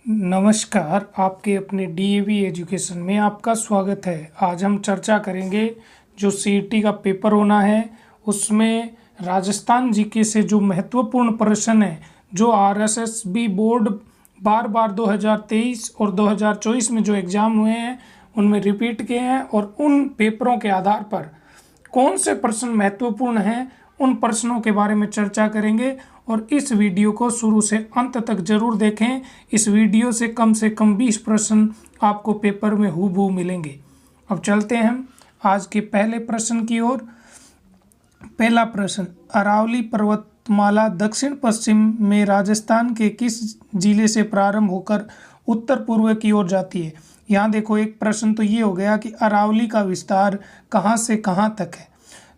नमस्कार, आपके अपने डीएवी एजुकेशन में आपका स्वागत है। आज हम चर्चा करेंगे जो सीईटी का पेपर होना है उसमें राजस्थान जीके से जो महत्वपूर्ण प्रश्न है जो आरएसएसबी बोर्ड बार बार 2023 और 2024 में जो एग्ज़ाम हुए हैं उनमें रिपीट किए हैं और उन पेपरों के आधार पर कौन से प्रश्न महत्वपूर्ण हैं उन प्रश्नों के बारे में चर्चा करेंगे और इस वीडियो को शुरू से अंत तक जरूर देखें। इस वीडियो से कम 20 प्रश्न आपको पेपर में हूबहू मिलेंगे। अब चलते हैं हम आज के पहले प्रश्न की ओर। पहला प्रश्न, अरावली पर्वतमाला दक्षिण पश्चिम में राजस्थान के किस जिले से प्रारंभ होकर उत्तर पूर्व की ओर जाती है। यहाँ देखो, एक प्रश्न तो ये हो गया कि अरावली का विस्तार कहाँ से कहाँ तक है।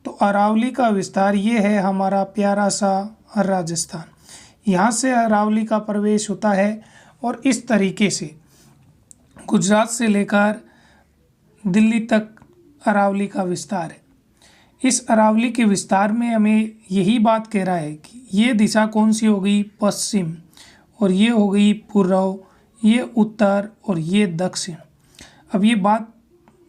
तो अरावली का विस्तार ये है हमारा प्यारा सा राजस्थान। यहाँ से अरावली का प्रवेश होता है और इस तरीके से गुजरात से लेकर दिल्ली तक अरावली का विस्तार है। इस अरावली के विस्तार में हमें यही बात कह रहा है कि ये दिशा कौन सी हो गई, पश्चिम, और ये हो गई पूर्व, ये उत्तर और ये दक्षिण। अब ये बात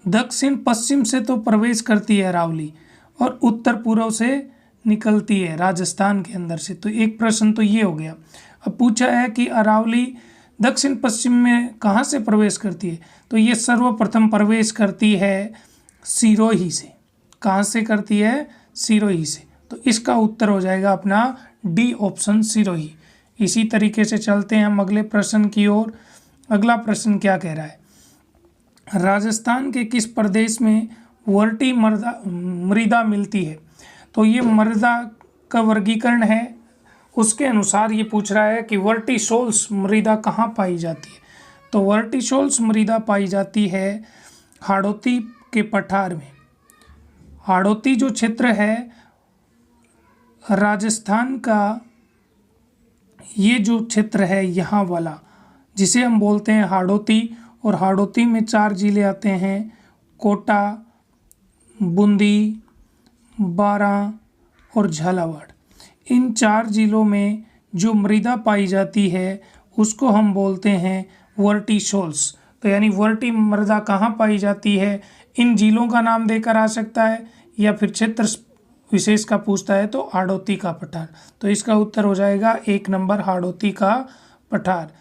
दक्षिण पश्चिम से तो प्रवेश करती है अरावली और उत्तर पूर्व से निकलती है राजस्थान के अंदर से। तो एक प्रश्न तो ये हो गया। अब पूछा है कि अरावली दक्षिण पश्चिम में कहाँ से प्रवेश करती है। तो ये सर्वप्रथम प्रवेश करती है सिरोही से। कहाँ से करती है? सिरोही से। तो इसका उत्तर हो जाएगा अपना डी ऑप्शन, सिरोही। इसी तरीके से चलते हैं हम अगले प्रश्न की ओर। अगला प्रश्न क्या कह रहा है, राजस्थान के किस प्रदेश में वर्टी मृदा मिलती है। तो ये मृदा का वर्गीकरण है, उसके अनुसार ये पूछ रहा है कि वर्टिसोल्स मृदा कहाँ पाई जाती है। तो वर्टिसोल्स मृदा पाई जाती है हाड़ौती के पठार में। हाड़ौती जो क्षेत्र है राजस्थान का, ये जो क्षेत्र है यहाँ वाला, जिसे हम बोलते हैं हाड़ौती, और हाड़ौती में 4 जिले आते हैं, कोटा, बूंदी, बारां और झालावाड़। इन 4 जिलों में जो मृदा पाई जाती है उसको हम बोलते हैं वर्टिसोल्स। तो यानी वर्टी मृदा कहाँ पाई जाती है, इन जिलों का नाम देकर आ सकता है या फिर क्षेत्र विशेष का पूछता है तो हाड़ौती का पठार। तो इसका उत्तर हो जाएगा 1 नंबर, हाड़ौती का पठार।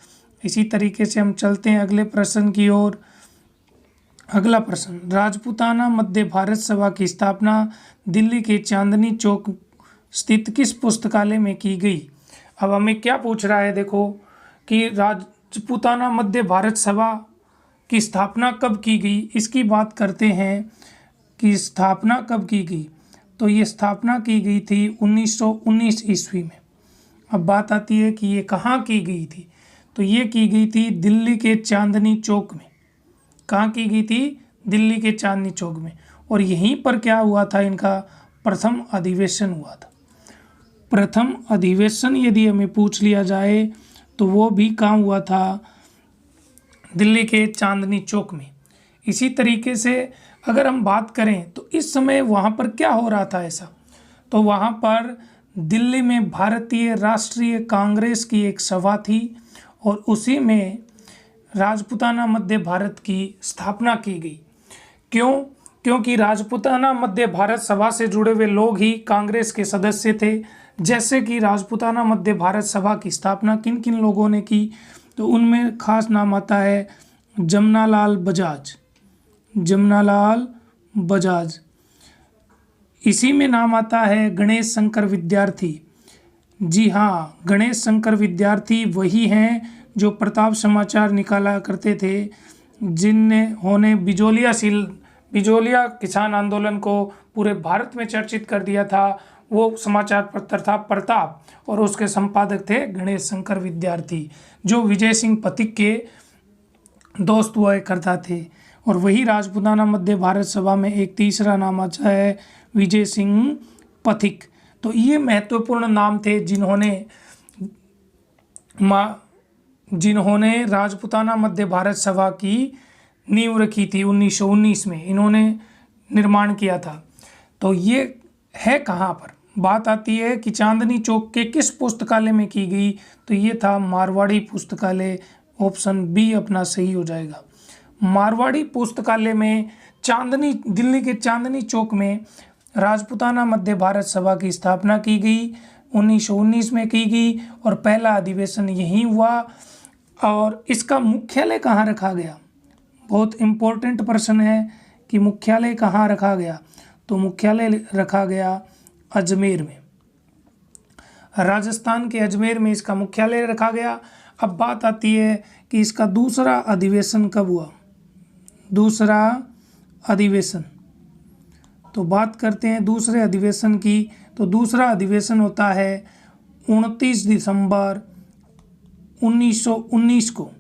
इसी तरीके से हम चलते हैं अगले प्रश्न की ओर। अगला प्रश्न, राजपूताना मध्य भारत सभा की स्थापना दिल्ली के चांदनी चौक स्थित किस पुस्तकालय में की गई। अब हमें क्या पूछ रहा है, देखो कि राजपूताना मध्य भारत सभा की स्थापना कब की गई, इसकी बात करते हैं कि स्थापना कब की गई। तो ये स्थापना की गई थी 1919 ईस्वी में। अब बात आती है कि ये कहाँ की गई थी। तो ये की गई थी दिल्ली के चांदनी चौक में। कहाँ की गई थी? दिल्ली के चांदनी चौक में। और यहीं पर क्या हुआ था, इनका प्रथम अधिवेशन हुआ था। प्रथम अधिवेशन यदि हमें पूछ लिया जाए तो वो भी कहाँ हुआ था, दिल्ली के चांदनी चौक में। इसी तरीके से अगर हम बात करें तो इस समय वहाँ पर क्या हो रहा था ऐसा, तो वहाँ पर दिल्ली में भारतीय राष्ट्रीय कांग्रेस की एक सभा थी और उसी में राजपूताना मध्य भारत की स्थापना की गई। क्यों? क्योंकि राजपूताना मध्य भारत सभा से जुड़े हुए लोग ही कांग्रेस के सदस्य थे। जैसे कि राजपूताना मध्य भारत सभा की स्थापना किन किन लोगों ने की, तो उनमें खास नाम आता है जमनालाल बजाज। जमनालाल बजाज। इसी में नाम आता है गणेश शंकर विद्यार्थी। जी हाँ, गणेश शंकर विद्यार्थी वही हैं जो प्रताप समाचार निकाला करते थे, जिन्होंने बिजोलिया किसान आंदोलन को पूरे भारत में चर्चित कर दिया था। वो समाचार पत्र था प्रताप और उसके संपादक थे गणेश शंकर विद्यार्थी, जो विजय सिंह पथिक के दोस्त हुआ करता थे। और वही राजपूताना मध्य भारत सभा में एक तीसरा नाम आता है विजय सिंह पथिक। तो ये महत्वपूर्ण नाम थे जिन्होंने राजपूताना मध्य भारत सभा की नींव रखी थी। 1919 में इन्होंने निर्माण किया था। तो ये है कहाँ पर, बात आती है कि चांदनी चौक के किस पुस्तकालय में की गई। तो ये था मारवाड़ी पुस्तकालय ऑप्शन बी अपना सही हो जाएगा। मारवाड़ी पुस्तकालय में दिल्ली के चांदनी चौक में राजपूताना मध्य भारत सभा की स्थापना की गई, 1919 में की गई और पहला अधिवेशन यहीं हुआ। और इसका मुख्यालय कहाँ रखा गया? बहुत इम्पोर्टेंट प्रश्न है कि मुख्यालय कहाँ रखा गया, तो मुख्यालय रखा गया अजमेर में, राजस्थान के अजमेर में इसका मुख्यालय रखा गया। अब बात आती है कि इसका दूसरा अधिवेशन कब हुआ? दूसरा अधिवेशन, तो बात करते हैं दूसरे अधिवेशन की। तो दूसरा अधिवेशन होता है 29 दिसंबर 1919 को,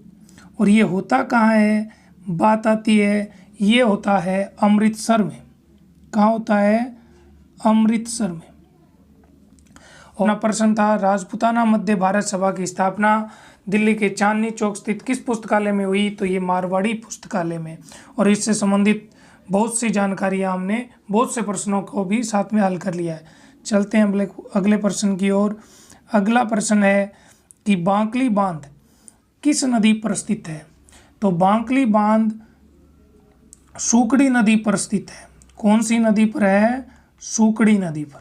और ये होता कहाँ है? बात आती है ये होता है अमृतसर में। कहाँ होता है? अमृतसर में। और प्रश्न था राजपूताना मध्य भारत सभा की स्थापना दिल्ली के चांदनी चौक स्थित किस पुस्तकालय में हुई? तो ये मारवाड़ी पुस्तकालय में। और इससे संबंधित बहुत सी जानकारियाँ हमने बहुत से प्रश्नों को भी साथ में हल कर लिया है। चलते हैं अगले प्रश्न की ओर। अगला प्रश्न है कि बांकली बांध किस नदी पर स्थित है? तो बांकली बांध सूकड़ी नदी पर स्थित है। कौन सी नदी पर है? सूकड़ी नदी पर।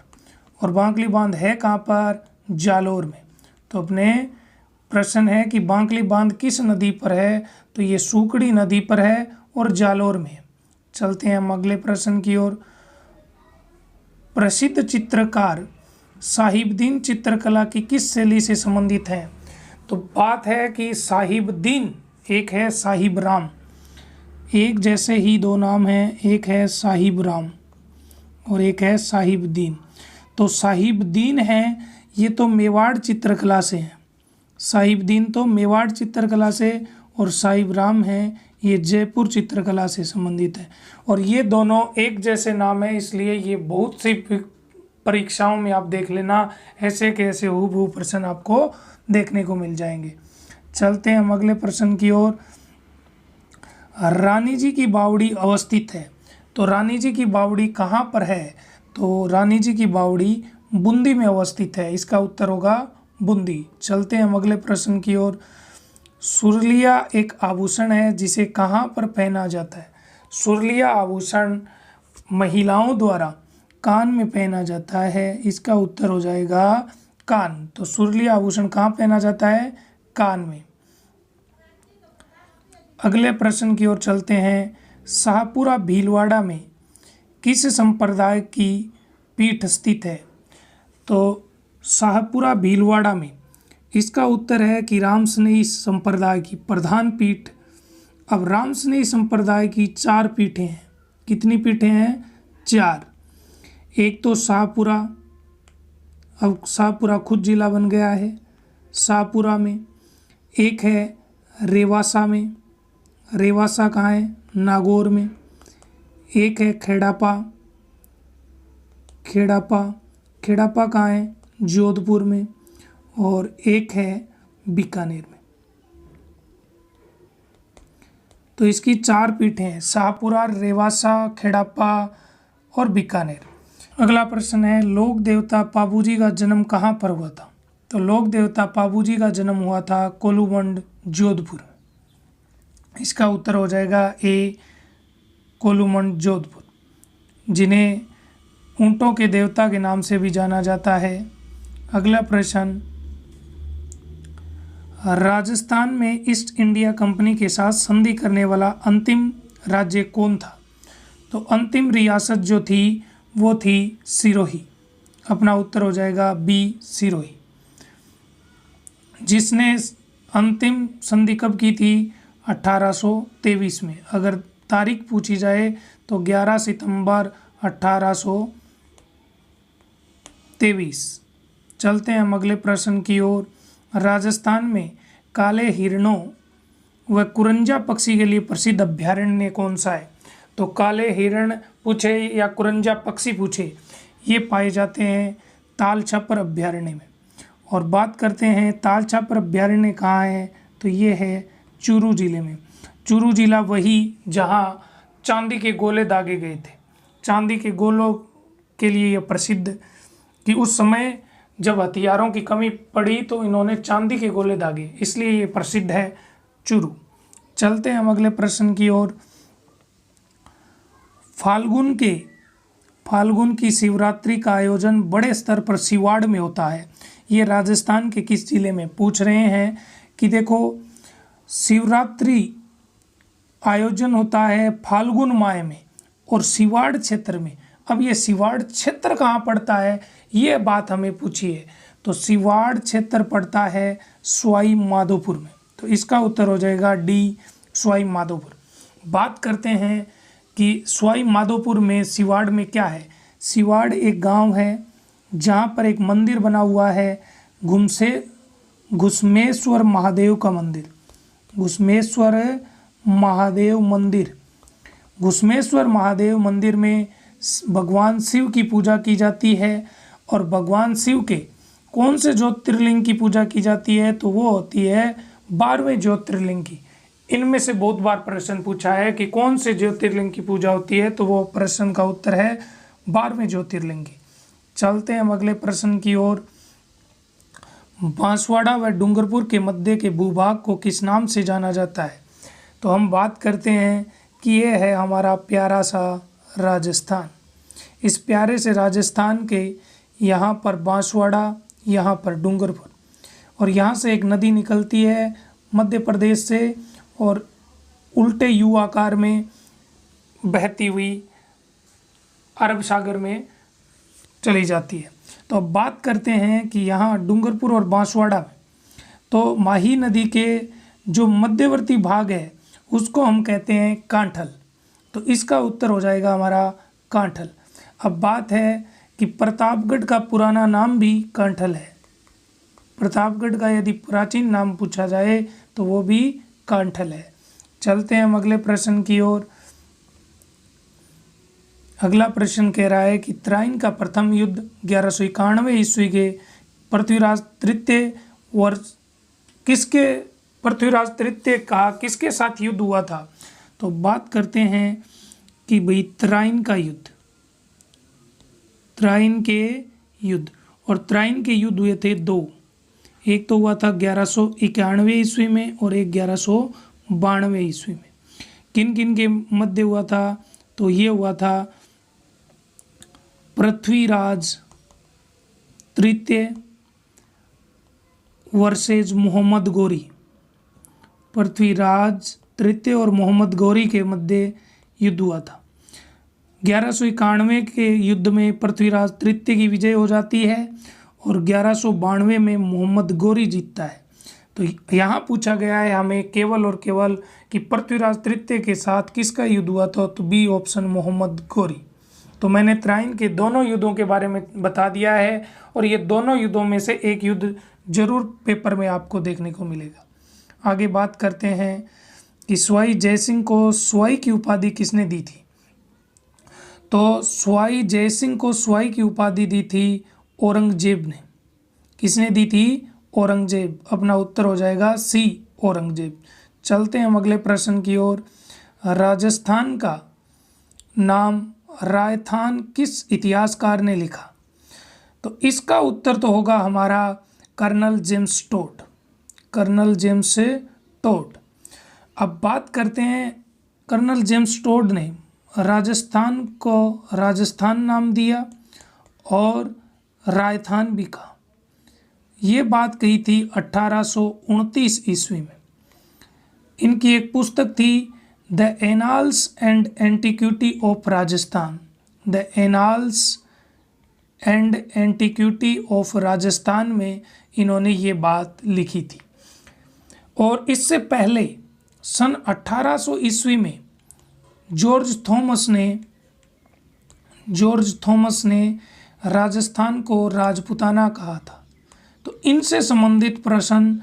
और बांकली बांध है कहाँ पर? जालोर में। तो अपने प्रश्न है कि बांकली बांध किस नदी पर है? तो ये सूकड़ी नदी पर है और जालोर में। चलते हैं हम अगले प्रश्न की ओर। प्रसिद्ध चित्रकार साहिबदीन चित्रकला की किस शैली से संबंधित है? तो बात है कि साहिबदीन, एक है साहिब राम, एक जैसे ही दो नाम हैं, एक है साहिब राम और एक है साहिबदीन। तो साहिबदीन है ये तो मेवाड़ चित्रकला से है, साहिबदीन तो मेवाड़ चित्रकला से, और साहिब राम है ये जयपुर चित्रकला से संबंधित है। और ये दोनों एक जैसे नाम है, इसलिए ये बहुत सी परीक्षाओं में आप देख लेना, ऐसे के ऐसे हूबहू प्रश्न आपको देखने को मिल जाएंगे। चलते हैं हम अगले प्रश्न की ओर। रानी जी की बावड़ी अवस्थित है। तो रानी जी की बावड़ी कहाँ पर है? तो रानी जी की बावड़ी बूंदी में अवस्थित है। इसका उत्तर होगा बूंदी। चलते हैं हम अगले प्रश्न की ओर। सुरलिया एक आभूषण है जिसे कहाँ पर पहना जाता है? सुरलिया आभूषण महिलाओं द्वारा कान में पहना जाता है। इसका उत्तर हो जाएगा कान। तो सुरलिया आभूषण कहाँ पहना जाता है? कान में। अगले प्रश्न की ओर चलते हैं। शाहपुरा भीलवाड़ा में किस संप्रदाय की पीठ स्थित है? तो शाहपुरा भीलवाड़ा में इसका उत्तर है कि रामस्नेही संप्रदाय की प्रधान पीठ। अब रामस्नेही संप्रदाय की 4 पीठें हैं। कितनी पीठें हैं? 4। एक तो शाहपुरा, अब शाहपुरा खुद जिला बन गया है शाहपुरा में। एक है रेवासा में, रेवासा कहाँ है? नागौर में। एक है खेड़ापा, खेड़ापा, खेड़ापा कहाँ है? जोधपुर में। और एक है बीकानेर में। तो इसकी 4 पीठें हैं, शाहपुरा, रेवासा, खेड़ापा और बीकानेर। अगला प्रश्न है लोक देवता पाबूजी का जन्म कहाँ पर हुआ था? तो लोक देवता पाबूजी का जन्म हुआ था कोलूमंड, जोधपुर। इसका उत्तर हो जाएगा ए, कोलूमंड, जोधपुर, जिन्हें ऊंटों के देवता के नाम से भी जाना जाता है। अगला प्रश्न, राजस्थान में ईस्ट इंडिया कंपनी के साथ संधि करने वाला अंतिम राज्य कौन था? तो अंतिम रियासत जो थी वो थी सिरोही। अपना उत्तर हो जाएगा बी, सिरोही। जिसने अंतिम संधि कब की थी? 1823 में। अगर तारीख पूछी जाए तो 11 सितंबर 1823। चलते हैं हम अगले प्रश्न की ओर। राजस्थान में काले हिरणों व कुरंजा पक्षी के लिए प्रसिद्ध अभ्यारण्य कौन सा है? तो काले हिरण पूछे या कुरंजा पक्षी पूछे, ये पाए जाते हैं ताल छापर अभ्यारण्य में। और बात करते हैं ताल छापर अभ्यारण्य कहाँ है? तो ये है चूरू जिले में। चूरू जिला वही जहाँ चांदी के गोले दागे गए थे। चांदी के गोलों के लिए यह प्रसिद्ध कि उस समय जब हथियारों की कमी पड़ी तो इन्होंने चांदी के गोले दागे, इसलिए ये प्रसिद्ध है चुरू। चलते हैं हम अगले प्रश्न की ओर। फाल्गुन की शिवरात्रि का आयोजन बड़े स्तर पर सिवाड़ में होता है। ये राजस्थान के किस जिले में पूछ रहे हैं कि देखो शिवरात्रि आयोजन होता है फाल्गुन माह में और सिवाड़ क्षेत्र में। अब ये सिवाड़ क्षेत्र कहाँ पड़ता है, ये बात हमें पूछी है। तो सिवाड़ क्षेत्र पड़ता है सवाई माधोपुर में। तो इसका उत्तर हो जाएगा डी, सवाई माधोपुर। बात करते हैं कि सवाई माधोपुर में सिवाड़ में क्या है। सिवाड़ एक गांव है जहाँ पर एक मंदिर बना हुआ है, घुसमेश्वर महादेव का मंदिर। घुसमेश्वर महादेव मंदिर में भगवान शिव की पूजा की जाती है। और भगवान शिव के कौन से ज्योतिर्लिंग की पूजा की जाती है, तो वो होती है 12वें ज्योतिर्लिंग की। इनमें से बहुत बार प्रश्न पूछा है कि कौन से ज्योतिर्लिंग की पूजा होती है, तो वो प्रश्न का उत्तर है 12वें ज्योतिर्लिंग की। चलते हैं हम अगले प्रश्न की ओर। बांसवाड़ा व डूंगरपुर के मध्य के भूभाग को किस नाम से जाना जाता है। तो हम बात करते हैं कि ये है हमारा प्यारा सा राजस्थान। इस प्यारे से राजस्थान के यहाँ पर बांसवाड़ा, यहाँ पर डूंगरपुर, और यहाँ से एक नदी निकलती है मध्य प्रदेश से और उल्टे यू आकार में बहती हुई अरब सागर में चली जाती है। तो अब बात करते हैं कि यहाँ डूंगरपुर और बांसवाड़ा में तो माही नदी के जो मध्यवर्ती भाग है उसको हम कहते हैं कांठल। तो इसका उत्तर हो जाएगा हमारा कांठल। अब बात है कि प्रतापगढ़ का पुराना नाम भी कांठल है। प्रतापगढ़ का यदि प्राचीन नाम पूछा जाए तो वो भी कांठल है। चलते हैं हम अगले प्रश्न की ओर। अगला प्रश्न कह रहा है कि तराइन का प्रथम युद्ध 1191 ईस्वी के पृथ्वीराज तृतीय वर्ष किसके साथ युद्ध हुआ था। तो बात करते हैं कि भाई तराइन के युद्ध और तराइन के युद्ध हुए थे दो। एक तो हुआ था 1191 ईस्वी में और एक 1192 ईस्वी में। किन किन के मध्य हुआ था, तो ये हुआ था पृथ्वीराज तृतीय वर्सेज मोहम्मद गोरी। पृथ्वीराज तृतीय और मोहम्मद गोरी के मध्य युद्ध हुआ था। 1191 के युद्ध में पृथ्वीराज तृतीय की विजय हो जाती है और 1192 में मोहम्मद गोरी जीतता है। तो यहाँ पूछा गया है हमें केवल और केवल कि पृथ्वीराज तृतीय के साथ किसका युद्ध हुआ था, तो बी ऑप्शन मोहम्मद गोरी। तो मैंने तराइन के दोनों युद्धों के बारे में बता दिया है और ये दोनों युद्धों में से एक युद्ध जरूर पेपर में आपको देखने को मिलेगा। आगे बात करते हैं कि सवाई जयसिंह को सवाई की उपाधि किसने दी थी। तो सवाई जयसिंह को सवाई की उपाधि दी थी औरंगजेब ने। किसने दी थी, औरंगजेब। अपना उत्तर हो जाएगा सी, औरंगजेब। चलते हैं हम अगले प्रश्न की ओर। राजस्थान का नाम रायथान किस इतिहासकार ने लिखा। तो इसका उत्तर तो होगा हमारा कर्नल जेम्स टोट। कर्नल जेम्स टोट। अब बात करते हैं, कर्नल जेम्स टोट ने राजस्थान को राजस्थान नाम दिया और रायथान भी कहा। ये बात कही थी 1829 ईस्वी में। इनकी एक पुस्तक थी the annals and antiquity of Rajasthan. The annals and antiquity of Rajasthan में इन्होंने ये बात लिखी थी। और इससे पहले सन 1800 ईस्वी में जॉर्ज थॉमस ने राजस्थान को राजपूताना कहा था। तो इनसे संबंधित प्रश्न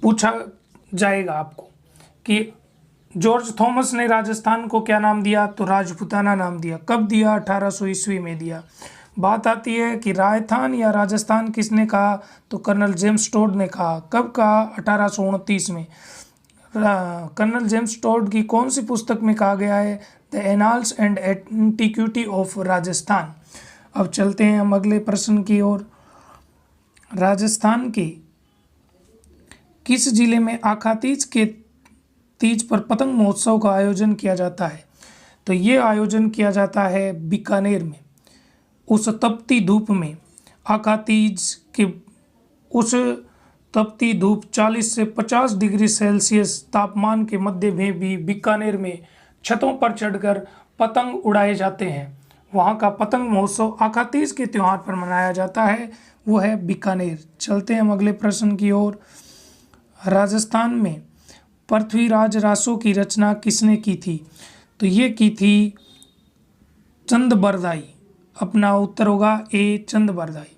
पूछा जाएगा आपको कि जॉर्ज थॉमस ने राजस्थान को क्या नाम दिया, तो राजपूताना नाम दिया। कब दिया, 1800 ईस्वी में दिया। बात आती है कि रायथान या राजस्थान किसने कहा, तो कर्नल जेम्स टोड ने कहा। कब कहा, 1829 में। कर्नल जेम्स टोड की कौन सी पुस्तक में कहा गया है, the annals and antiquity of Rajasthan. अब चलते हैं हम अगले प्रश्न की ओर। राजस्थान के किस जिले में आखातीज के तीज पर पतंग महोत्सव का आयोजन किया जाता है? तो ये आयोजन किया जाता है बीकानेर में। उस तपती धूप में आखातीज के उस तपती धूप 40 से 50 डिग्री सेल्सियस तापमान के मध्य में भी बीकानेर में छतों पर चढ़कर पतंग उड़ाए जाते हैं। वहाँ का पतंग महोत्सव आखातीज के त्यौहार पर मनाया जाता है, वो है बीकानेर। चलते हैं हम अगले प्रश्न की ओर। राजस्थान में पृथ्वीराज रासो की रचना किसने की थी? तो ये की थी चंद बरदाई। अपना उत्तर होगा ए चंद बरदाई।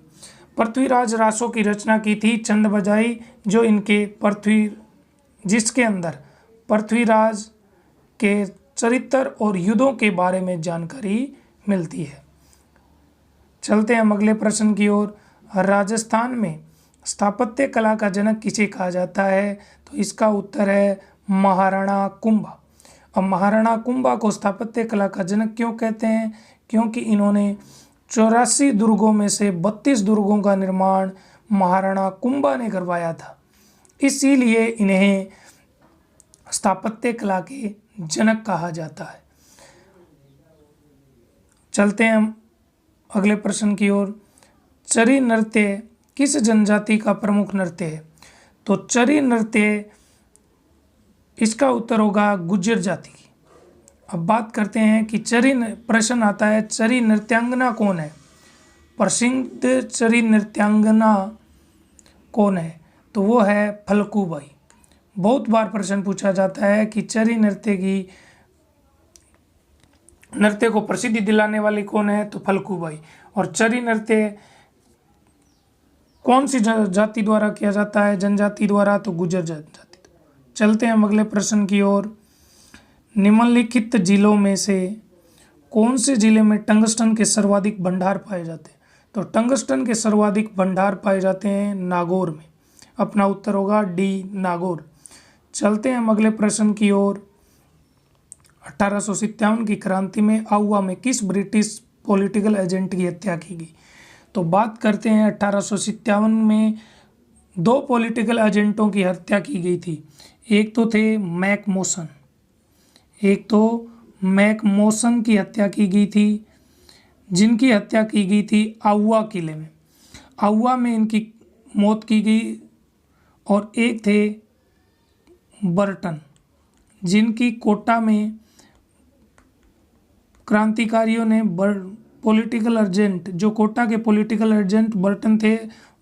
पृथ्वीराज रासो की रचना की थी चंद बरदाई, जो इनके जिसके अंदर पृथ्वीराज के चरित्र और युद्धों के बारे में जानकारी मिलती है। चलते हैं हम अगले प्रश्न की ओर। राजस्थान में स्थापत्य कला का जनक किसे कहा जाता है? तो इसका उत्तर है महाराणा कुंभा। अब महाराणा कुंभा को स्थापत्य कला का जनक क्यों कहते हैं? क्योंकि इन्होंने 84 दुर्गों में से 32 दुर्गों का निर्माण महाराणा कुंभा ने करवाया था, इसीलिए इन्हें स्थापत्य कला के जनक कहा जाता है। चलते हैं हम अगले प्रश्न की ओर। चरी नृत्य किस जनजाति का प्रमुख नृत्य है? तो चरी नृत्य, इसका उत्तर होगा गुज्जर जाति की। अब बात करते हैं कि प्रश्न आता है चरी नृत्यांगना कौन है? प्रसिद्ध चरी नृत्यांगना कौन है? तो वो है फल्गुबाई। बहुत बार प्रश्न पूछा जाता है कि चरी नृत्य को प्रसिद्धि दिलाने वाली कौन है? तो फल्गुबाई। और चरी नृत्य कौन सी जाति द्वारा किया जाता है? जनजाति द्वारा, तो गुज्जर जनजाति। चलते हैं हम अगले प्रश्न की ओर। निम्नलिखित जिलों में से कौन से जिले में टंगस्टन के सर्वाधिक भंडार पाए जाते हैं? तो टंगस्टन के सर्वाधिक भंडार पाए जाते हैं नागौर में। अपना उत्तर होगा डी नागौर। चलते हैं हम अगले प्रश्न की ओर। 1857 की क्रांति में आउवा में किस ब्रिटिश पॉलिटिकल एजेंट की हत्या की गई? तो बात करते हैं 1857 में 2 पॉलिटिकल एजेंटों की हत्या की गई थी। एक तो मैकमोसन की हत्या की गई थी, जिनकी हत्या की गई थी आउवा किले में। आउवा में इनकी मौत की गई। और एक थे बर्टन, जिनकी कोटा में क्रांतिकारियों ने पॉलिटिकल एजेंट, जो कोटा के पॉलिटिकल एजेंट बर्टन थे,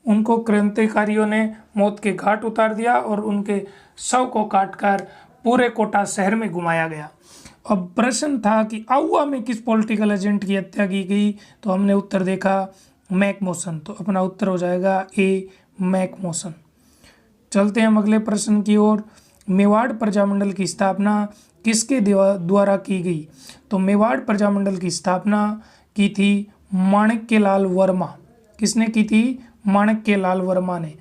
उनको क्रांतिकारियों ने मौत के घाट उतार दिया और उनके शव को काटकर पूरे कोटा शहर में घुमाया गया। अब प्रश्न था कि आउवा में किस पॉलिटिकल एजेंट की हत्या की गई? तो हमने उत्तर देखा मैकमोसन। तो अपना उत्तर हो जाएगा ए मैकमोसन। चलते हैं हम अगले प्रश्न की ओर। मेवाड़ प्रजामंडल की स्थापना किसके द्वारा की गई? तो मेवाड़ प्रजामंडल की स्थापना की थी माणिक्यलाल वर्मा। किसने की थी? माणिक्यलाल वर्मा ने।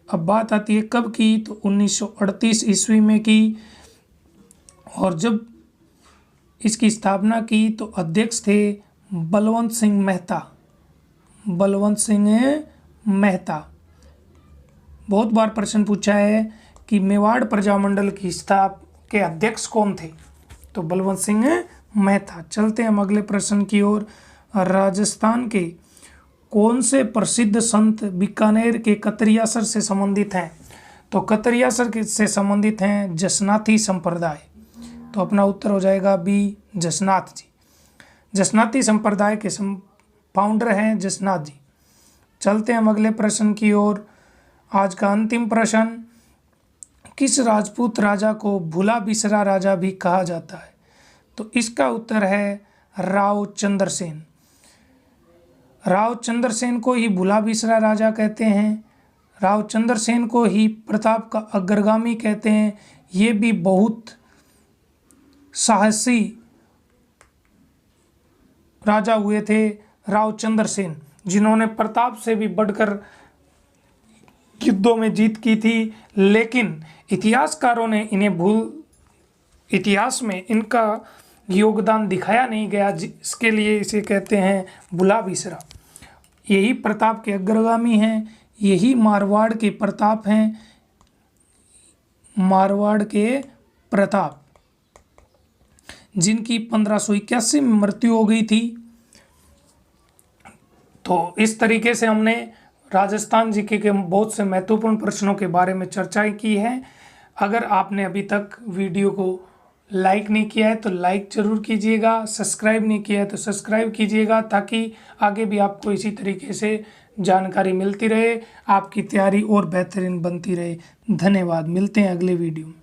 अब बात आती है कब की? तो 1938 ईस्वी में की। और जब इसकी स्थापना की तो अध्यक्ष थे बलवंत सिंह मेहता। बहुत बार प्रश्न पूछा है कि मेवाड़ प्रजामंडल की के अध्यक्ष कौन थे? तो बलवंत सिंह मेहता। चलते हैं हम अगले प्रश्न की ओर। राजस्थान के कौन से प्रसिद्ध संत बीकानेर के कतरियासर से संबंधित हैं? तो कतरियासर से संबंधित हैं जसनाथी संप्रदाय। तो अपना उत्तर हो जाएगा बी जसनाथ जी। जसनाथी संप्रदाय के फाउंडर हैं जसनाथ जी। चलते हैं हम अगले प्रश्न की ओर। आज का अंतिम प्रश्न, किस राजपूत राजा को भूला बिसरा राजा भी कहा जाता है? तो इसका उत्तर है राव चंद्रसेन। राव चंद्रसेन को ही भूला बिसरा राजा कहते हैं। राव चंद्रसेन को ही प्रताप का अग्रगामी कहते हैं। ये भी बहुत साहसी राजा हुए थे राव चंद्रसेन, जिन्होंने प्रताप से भी बढ़कर युद्धों में जीत की थी। लेकिन इतिहासकारों ने इतिहास में इनका योगदान दिखाया नहीं गया, जिसके लिए इसे कहते हैं भूला बिसरा। यही प्रताप के अग्रगामी हैं, यही मारवाड़ के प्रताप हैं, मारवाड़ के प्रताप, जिनकी 1581 में मृत्यु हो गई थी। तो इस तरीके से हमने राजस्थान जीके के बहुत से महत्वपूर्ण प्रश्नों के बारे में चर्चाएं की हैं। अगर आपने अभी तक वीडियो को लाइक नहीं किया है तो लाइक ज़रूर कीजिएगा, सब्सक्राइब नहीं किया है तो सब्सक्राइब कीजिएगा, ताकि आगे भी आपको इसी तरीके से जानकारी मिलती रहे, आपकी तैयारी और बेहतरीन बनती रहे। धन्यवाद, मिलते हैं अगले वीडियो में।